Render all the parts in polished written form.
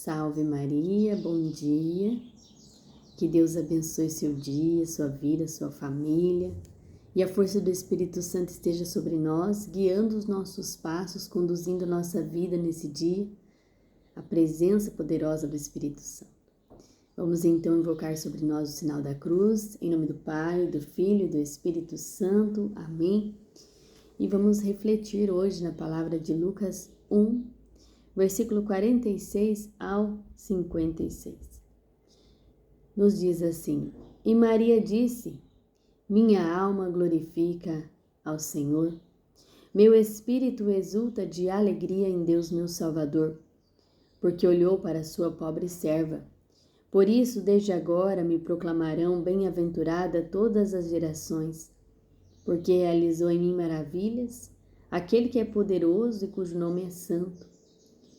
Salve Maria, bom dia. Que Deus abençoe seu dia, sua vida, sua família. E a força do Espírito Santo esteja sobre nós, guiando os nossos passos, conduzindo nossa vida nesse dia. A presença poderosa do Espírito Santo. Vamos então invocar sobre nós o sinal da cruz, em nome do Pai, do Filho e do Espírito Santo. Amém. E vamos refletir hoje na palavra de Lucas 1, versículo 46 ao 56. Nos diz assim: E Maria disse: Minha alma glorifica ao Senhor, meu espírito exulta de alegria em Deus meu Salvador, porque olhou para sua pobre serva. Por isso, desde agora me proclamarão bem-aventurada todas as gerações, porque realizou em mim maravilhas, aquele que é poderoso e cujo nome é santo.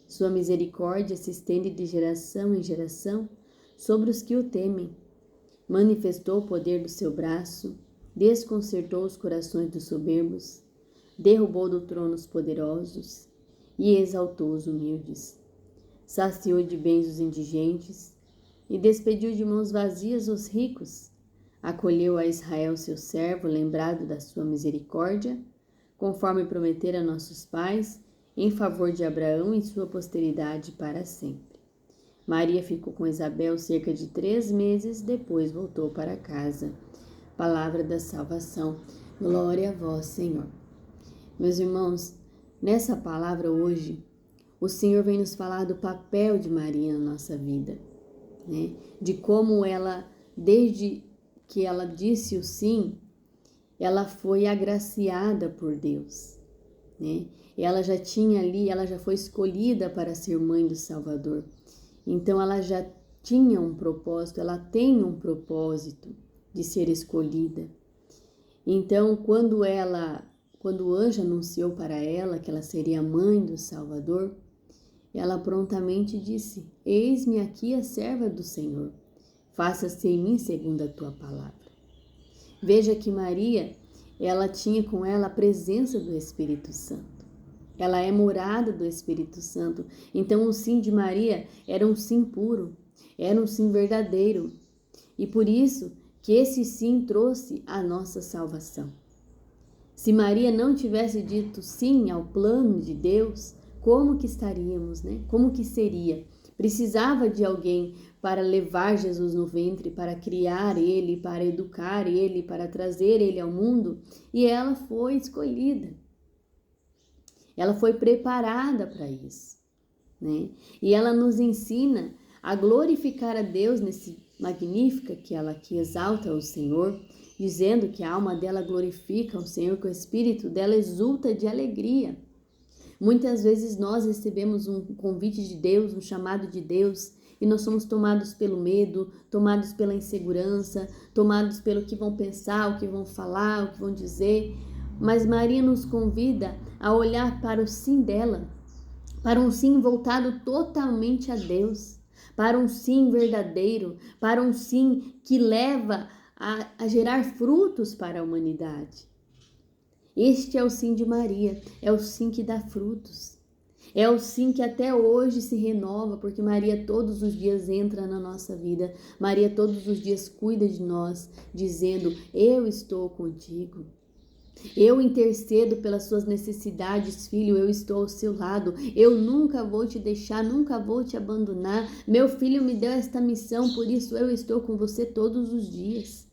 Sua misericórdia se estende de geração em geração sobre os que o temem. Manifestou o poder do seu braço, desconcertou os corações dos soberbos, derrubou do trono os poderosos e exaltou os humildes. Saciou de bens os indigentes e despediu de mãos vazias os ricos. Acolheu a Israel seu servo, lembrado da sua misericórdia, conforme prometera a nossos pais, em favor de Abraão e sua posteridade para sempre. Maria ficou com Isabel cerca de 3 meses, depois voltou para casa. Palavra da salvação. Glória a vós, Senhor. Meus irmãos, nessa palavra hoje, o Senhor vem nos falar do papel de Maria na nossa vida, né? De como ela, desde que ela disse o sim, ela foi agraciada por Deus, né? Ela já tinha ali, ela já foi escolhida para ser mãe do Salvador. Então ela já tinha um propósito, ela tem um propósito de ser escolhida. Então quando o anjo anunciou para ela que ela seria mãe do Salvador, ela prontamente disse: Eis-me aqui a serva do Senhor, faça-se em mim segundo a tua palavra. Veja que Maria, ela tinha com ela a presença do Espírito Santo. Ela é morada do Espírito Santo. Então o sim de Maria era um sim puro, era um sim verdadeiro. E por isso que esse sim trouxe a nossa salvação. Se Maria não tivesse dito sim ao plano de Deus, como que estaríamos, né? Como que seria? Precisava de alguém para levar Jesus no ventre, para criar ele, para educar ele, para trazer ele ao mundo, e ela foi escolhida. Ela foi preparada para isso, né? E ela nos ensina a glorificar a Deus nesse magnífica que ela aqui exalta o Senhor, dizendo que a alma dela glorifica o Senhor, que o espírito dela exulta de alegria. Muitas vezes nós recebemos um convite de Deus, um chamado de Deus, e nós somos tomados pelo medo, tomados pela insegurança, tomados pelo que vão pensar, o que vão falar, o que vão dizer. Mas Maria nos convida a olhar para o sim dela, para um sim voltado totalmente a Deus, para um sim verdadeiro, para um sim que leva a gerar frutos para a humanidade. Este é o sim de Maria, é o sim que dá frutos. É o sim que até hoje se renova, porque Maria todos os dias entra na nossa vida. Maria todos os dias cuida de nós, dizendo: eu estou contigo. Eu intercedo pelas suas necessidades, filho, eu estou ao seu lado. Eu nunca vou te deixar, nunca vou te abandonar. Meu filho me deu esta missão, por isso eu estou com você todos os dias.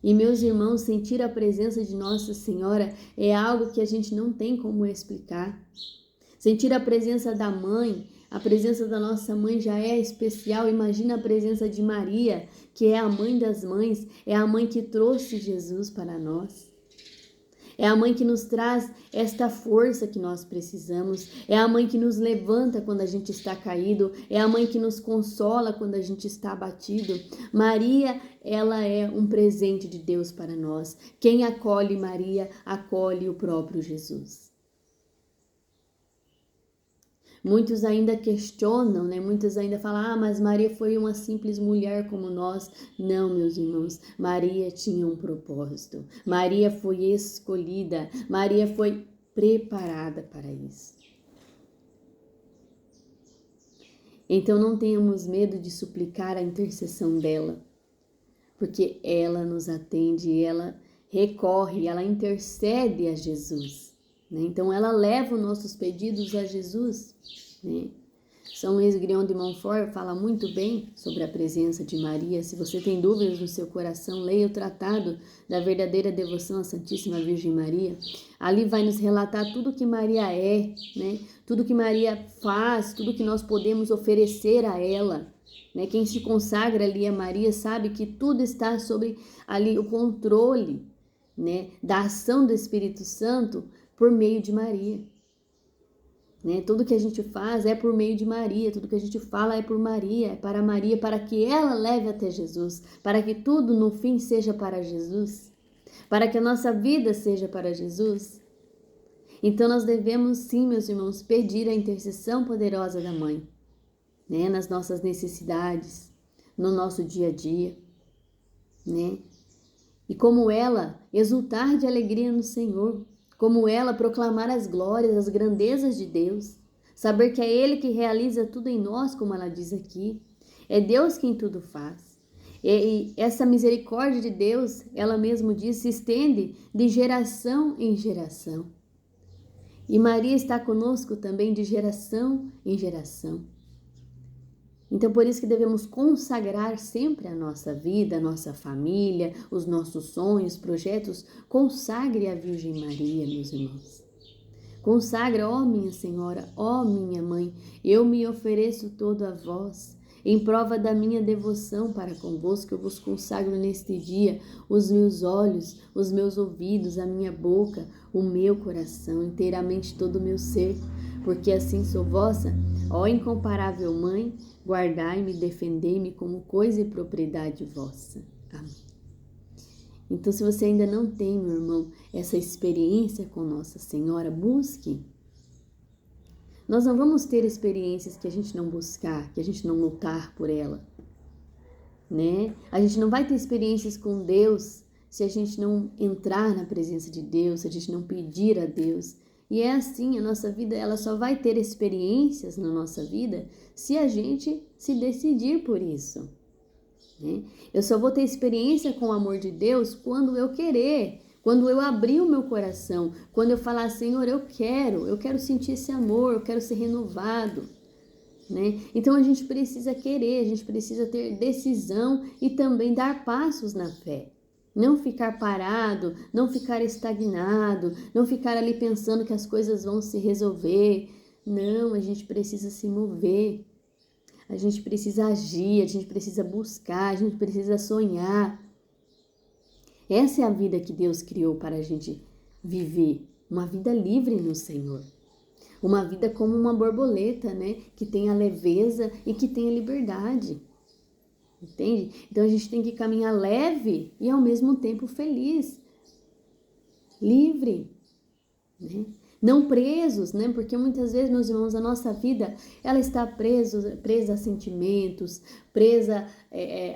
E meus irmãos, sentir a presença de Nossa Senhora é algo que a gente não tem como explicar. Sentir a presença da mãe, a presença da nossa mãe já é especial. Imagina a presença de Maria, que é a mãe das mães, é a mãe que trouxe Jesus para nós. É a mãe que nos traz esta força que nós precisamos. É a mãe que nos levanta quando a gente está caído. É a mãe que nos consola quando a gente está abatido. Maria, ela é um presente de Deus para nós. Quem acolhe Maria, acolhe o próprio Jesus. Muitos ainda questionam, né? Muitos ainda falam: mas Maria foi uma simples mulher como nós. Não, meus irmãos, Maria tinha um propósito. Maria foi escolhida, Maria foi preparada para isso. Então não tenhamos medo de suplicar a intercessão dela, porque ela nos atende, ela recorre, ela intercede a Jesus, né? Então ela leva os nossos pedidos a Jesus, né? São Luís Grignon de Montfort fala muito bem sobre a presença de Maria. Se você tem dúvidas no seu coração, leia o Tratado da Verdadeira Devoção à Santíssima Virgem Maria. Ali vai nos relatar tudo que Maria é, né? Tudo que Maria faz, tudo que nós podemos oferecer a ela, né? Quem se consagra ali a Maria sabe que tudo está sobre ali o controle, né, da ação do Espírito Santo por meio de Maria. Né? Tudo que a gente faz é por meio de Maria, tudo que a gente fala é por Maria, é para Maria, para que ela leve até Jesus, para que tudo no fim seja para Jesus, para que a nossa vida seja para Jesus. Então nós devemos sim, meus irmãos, pedir a intercessão poderosa da Mãe, né? Nas nossas necessidades, no nosso dia a dia, né? E como ela, exultar de alegria no Senhor, como ela, proclamar as glórias, as grandezas de Deus, saber que é Ele que realiza tudo em nós, como ela diz aqui, é Deus quem tudo faz. E essa misericórdia de Deus, ela mesma diz, se estende de geração em geração. E Maria está conosco também de geração em geração. Então, por isso que devemos consagrar sempre a nossa vida, a nossa família, os nossos sonhos, projetos. Consagre a Virgem Maria, meus irmãos. Consagra, ó minha Senhora, ó minha Mãe, eu me ofereço todo a vós. Em prova da minha devoção para convosco, eu vos consagro neste dia os meus olhos, os meus ouvidos, a minha boca, o meu coração, inteiramente todo o meu ser, porque assim sou vossa, ó incomparável Mãe, guardai-me, defendei-me como coisa e propriedade vossa. Amém. Então, se você ainda não tem, meu irmão, essa experiência com Nossa Senhora, busque. Nós não vamos ter experiências que a gente não buscar, que a gente não lutar por ela, né? A gente não vai ter experiências com Deus se a gente não entrar na presença de Deus, se a gente não pedir a Deus. E é assim, a nossa vida, ela só vai ter experiências na nossa vida se a gente se decidir por isso, né? Eu só vou ter experiência com o amor de Deus quando eu querer, quando eu abrir o meu coração, quando eu falar, Senhor, eu quero sentir esse amor, eu quero ser renovado, né? Então a gente precisa querer, a gente precisa ter decisão e também dar passos na fé. Não ficar parado, não ficar estagnado, não ficar ali pensando que as coisas vão se resolver. Não, a gente precisa se mover, a gente precisa agir, a gente precisa buscar, a gente precisa sonhar. Essa é a vida que Deus criou para a gente viver, uma vida livre no Senhor. Uma vida como uma borboleta, né? Que tem a leveza e que tem a liberdade. Entende? Então a gente tem que caminhar leve e ao mesmo tempo feliz, livre, né? Não presos, né? Porque muitas vezes, meus irmãos, a nossa vida, ela está presa a sentimentos, presa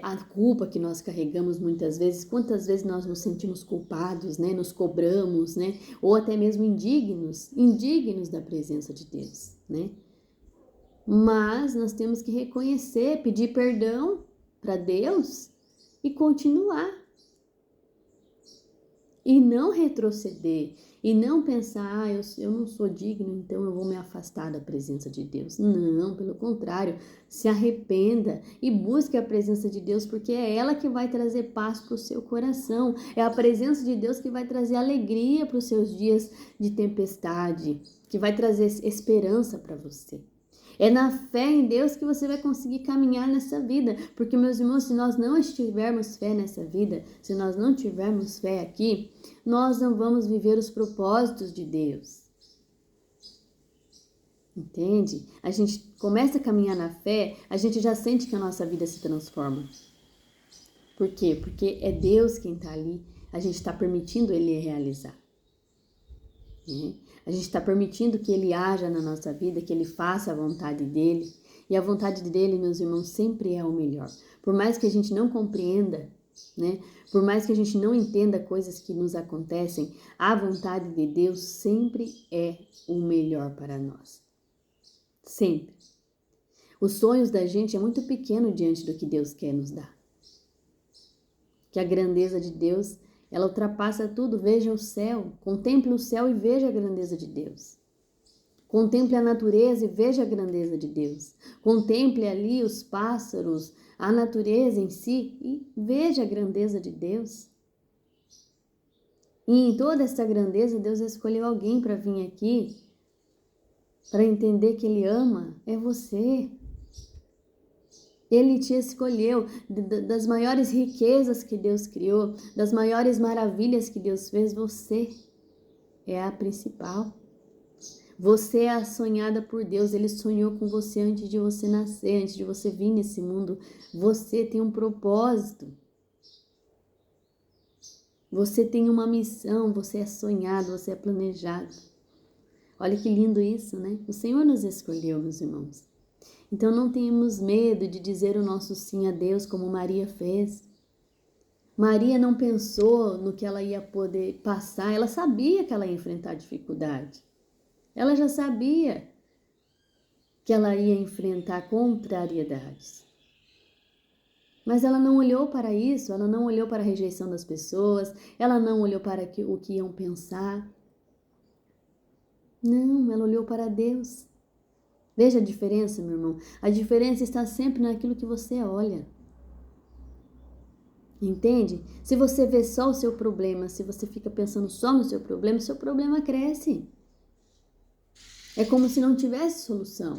à culpa que nós carregamos muitas vezes. Quantas vezes nós nos sentimos culpados, né? Nos cobramos, né? Ou até mesmo indignos da presença de Deus, né? Mas nós temos que reconhecer, pedir perdão para Deus e continuar. E não retroceder, e não pensar, eu não sou digno, então eu vou me afastar da presença de Deus. Não, pelo contrário, se arrependa e busque a presença de Deus, porque é ela que vai trazer paz para o seu coração. É a presença de Deus que vai trazer alegria para os seus dias de tempestade, que vai trazer esperança para você. É na fé em Deus que você vai conseguir caminhar nessa vida. Porque, meus irmãos, se nós não tivermos fé nessa vida, se nós não tivermos fé aqui, nós não vamos viver os propósitos de Deus. Entende? A gente começa a caminhar na fé, a gente já sente que a nossa vida se transforma. Por quê? Porque é Deus quem está ali, a gente está permitindo Ele realizar. A gente está permitindo que Ele haja na nossa vida, que Ele faça a vontade dEle. E a vontade dEle, meus irmãos, sempre é o melhor. Por mais que a gente não compreenda, né? Por mais que a gente não entenda coisas que nos acontecem, a vontade de Deus sempre é o melhor para nós. Sempre. Os sonhos da gente é muito pequeno diante do que Deus quer nos dar. Que a grandeza de Deus, ela ultrapassa tudo. Veja o céu, contemple o céu e veja a grandeza de Deus. Contemple a natureza e veja a grandeza de Deus. Contemple ali os pássaros, a natureza em si e veja a grandeza de Deus. E em toda essa grandeza, Deus escolheu alguém para vir aqui, para entender que Ele ama, é você. Ele te escolheu. Das maiores riquezas que Deus criou, das maiores maravilhas que Deus fez, você é a principal. Você é a sonhada por Deus. Ele sonhou com você antes de você nascer, antes de você vir nesse mundo. Você tem um propósito. Você tem uma missão, você é sonhado, você é planejado. Olha que lindo isso, né? O Senhor nos escolheu, meus irmãos. Então não tenhamos medo de dizer o nosso sim a Deus como Maria fez. Maria não pensou no que ela ia poder passar, ela sabia que ela ia enfrentar dificuldade. Ela já sabia que ela ia enfrentar contrariedades. Mas ela não olhou para isso, ela não olhou para a rejeição das pessoas, ela não olhou para o que iam pensar. Não, ela olhou para Deus. Veja a diferença, meu irmão. A diferença está sempre naquilo que você olha. Entende? Se você vê só o seu problema, se você fica pensando só no seu problema cresce. É como se não tivesse solução.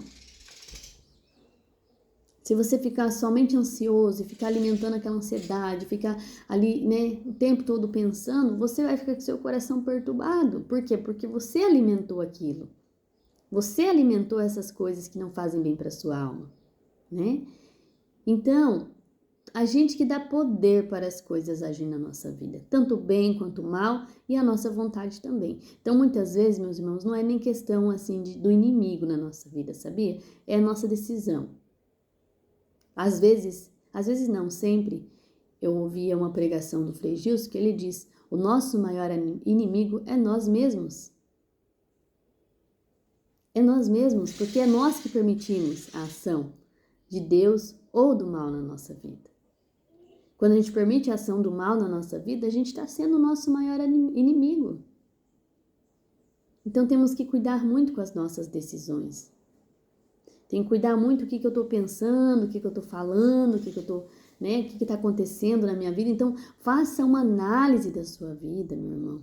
Se você ficar somente ansioso e ficar alimentando aquela ansiedade, ficar ali, né, o tempo todo pensando, você vai ficar com seu coração perturbado. Por quê? Porque você alimentou aquilo. Você alimentou essas coisas que não fazem bem para sua alma, né? Então, a gente que dá poder para as coisas agir na nossa vida, tanto bem quanto mal, e a nossa vontade também. Então, muitas vezes, meus irmãos, não é nem questão assim do inimigo na nossa vida, sabia? É a nossa decisão. Às vezes não, sempre, eu ouvia uma pregação do Frei Gilson que ele diz: o nosso maior inimigo é nós mesmos. É nós mesmos, porque é nós que permitimos a ação de Deus ou do mal na nossa vida. Quando a gente permite a ação do mal na nossa vida, a gente está sendo o nosso maior inimigo. Então temos que cuidar muito com as nossas decisões. Tem que cuidar muito o que eu estou pensando, o que eu estou falando, o que eu estou, né, o que está acontecendo na minha vida. Então, faça uma análise da sua vida, meu irmão.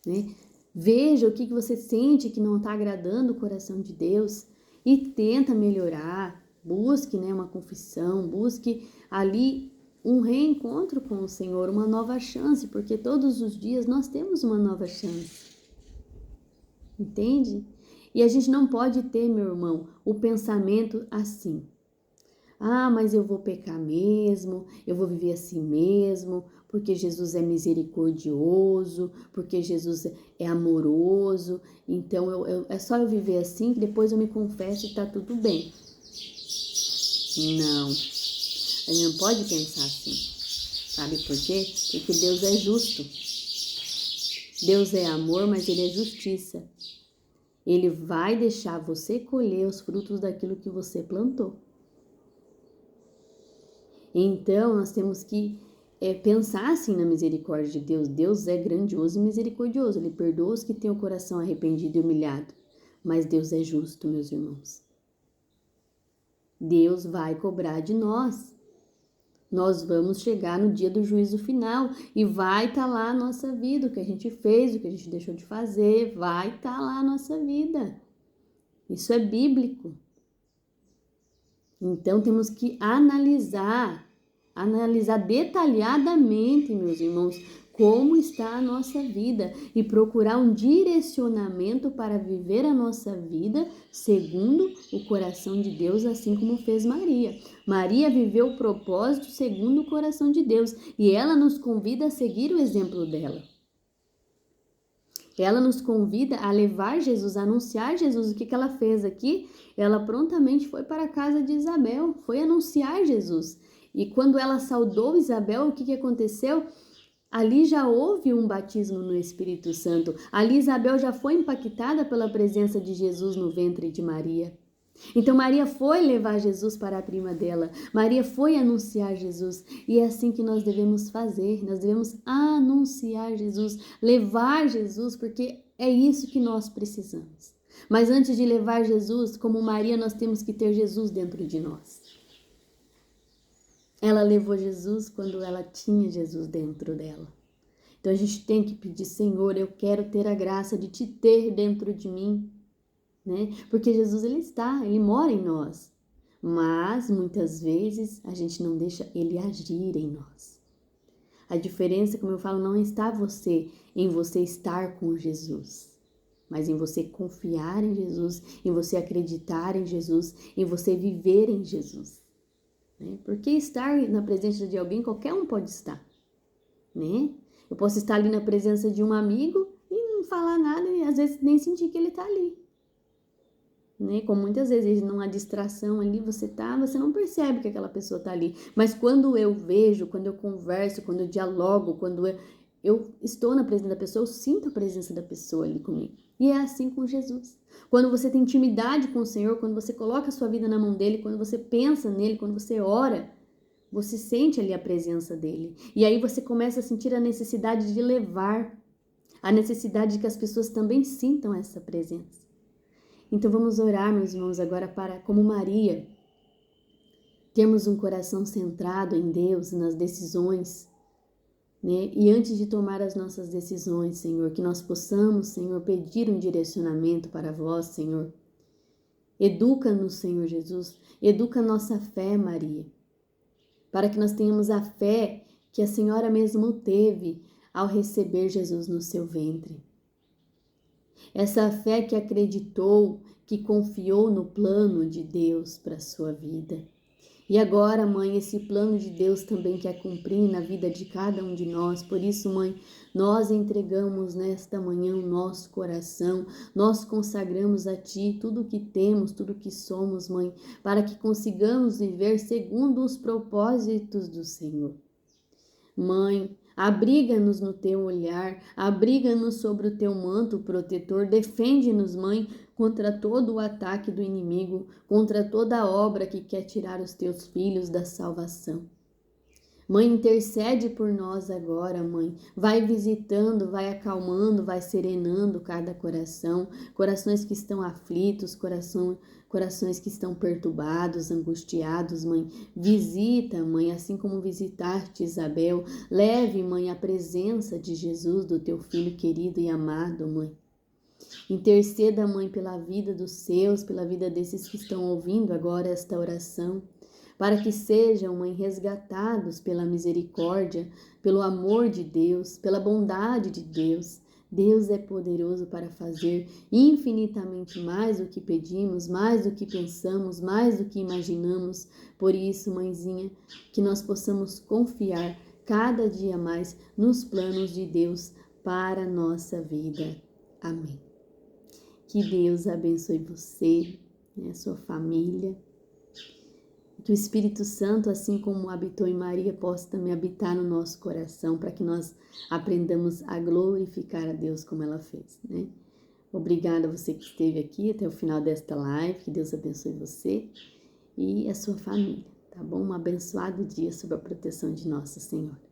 Né? Veja o que você sente que não está agradando o coração de Deus e tenta melhorar. Busque, né, uma confissão, busque ali um reencontro com o Senhor, uma nova chance, porque todos os dias nós temos uma nova chance. Entende? E a gente não pode ter, meu irmão, o pensamento assim: ah, mas eu vou pecar mesmo, eu vou viver assim mesmo, porque Jesus é misericordioso, porque Jesus é amoroso, então é só eu viver assim que depois eu me confesso e tá tudo bem. Não, a gente não pode pensar assim. Sabe por quê? Porque Deus é justo. Deus é amor, mas Ele é justiça. Ele vai deixar você colher os frutos daquilo que você plantou. Então, nós temos que pensar assim na misericórdia de Deus. Deus é grandioso e misericordioso. Ele perdoa os que têm o coração arrependido e humilhado. Mas Deus é justo, meus irmãos. Deus vai cobrar de nós. Nós vamos chegar no dia do juízo final e vai estar lá a nossa vida, o que a gente fez, o que a gente deixou de fazer, vai estar lá a nossa vida. Isso é bíblico. Então temos que analisar detalhadamente, meus irmãos, como está a nossa vida e procurar um direcionamento para viver a nossa vida segundo o coração de Deus, assim como fez Maria. Maria viveu o propósito segundo o coração de Deus e ela nos convida a seguir o exemplo dela. Ela nos convida a levar Jesus, a anunciar Jesus. O que ela fez aqui? Ela prontamente foi para a casa de Isabel, foi anunciar Jesus. E quando ela saudou Isabel, o que aconteceu? Ali já houve um batismo no Espírito Santo. Ali Isabel já foi impactada pela presença de Jesus no ventre de Maria. Então Maria foi levar Jesus para a prima dela, Maria foi anunciar Jesus, e é assim que nós devemos fazer, nós devemos anunciar Jesus, levar Jesus, porque é isso que nós precisamos. Mas antes de levar Jesus, como Maria, nós temos que ter Jesus dentro de nós. Ela levou Jesus quando ela tinha Jesus dentro dela. Então a gente tem que pedir, Senhor, eu quero ter a graça de te ter dentro de mim, né? Porque Jesus, ele mora em nós. Mas muitas vezes a gente não deixa ele agir em nós. A diferença, como eu falo, não está em você estar com Jesus, mas em você confiar em Jesus, em você acreditar em Jesus, em você viver em Jesus, né? Porque estar na presença de alguém, qualquer um pode estar, né? Eu posso estar ali na presença de um amigo e não falar nada e às vezes nem sentir que ele está ali, né? Como muitas vezes numa distração ali você não percebe que aquela pessoa está ali. Mas quando eu vejo, quando eu converso, quando eu dialogo, quando eu estou na presença da pessoa, eu sinto a presença da pessoa ali comigo. E é assim com Jesus. Quando você tem intimidade com o Senhor, quando você coloca a sua vida na mão dele, quando você pensa nele, quando você ora, você sente ali a presença dele. E aí você começa a sentir a necessidade de levar, a necessidade de que as pessoas também sintam essa presença. Então vamos orar, meus irmãos, agora para, como Maria, termos um coração centrado em Deus, nas decisões, né? E antes de tomar as nossas decisões, Senhor, que nós possamos, Senhor, pedir um direcionamento para vós, Senhor. Educa-nos, Senhor Jesus, educa a nossa fé, Maria, para que nós tenhamos a fé que a Senhora mesmo teve ao receber Jesus no seu ventre. Essa fé que acreditou, que confiou no plano de Deus para a sua vida. E agora, Mãe, esse plano de Deus também quer cumprir na vida de cada um de nós. Por isso, Mãe, nós entregamos nesta manhã o nosso coração, nós consagramos a Ti tudo o que temos, tudo o que somos, Mãe, para que consigamos viver segundo os propósitos do Senhor. Mãe, abriga-nos no teu olhar, abriga-nos sobre o teu manto protetor, defende-nos, Mãe, contra todo o ataque do inimigo, contra toda obra que quer tirar os teus filhos da salvação. Mãe, intercede por nós agora, Mãe. Vai visitando, vai acalmando, vai serenando cada coração, corações que estão aflitos, corações que estão perturbados, angustiados, Mãe. Visita, Mãe, assim como visitaste Isabel. Leve, Mãe, a presença de Jesus, do teu filho querido e amado, Mãe. Interceda, Mãe, pela vida dos seus, pela vida desses que estão ouvindo agora esta oração, para que sejam, Mãe, resgatados pela misericórdia, pelo amor de Deus, pela bondade de Deus. Deus é poderoso para fazer infinitamente mais do que pedimos, mais do que pensamos, mais do que imaginamos. Por isso, Mãezinha, que nós possamos confiar cada dia mais nos planos de Deus para a nossa vida. Amém. Que Deus abençoe você, né, sua família. Que o Espírito Santo, assim como habitou em Maria, possa também habitar no nosso coração, para que nós aprendamos a glorificar a Deus como ela fez, né? Obrigada a você que esteve aqui até o final desta live. Que Deus abençoe você e a sua família, tá bom? Um abençoado dia sob a proteção de Nossa Senhora.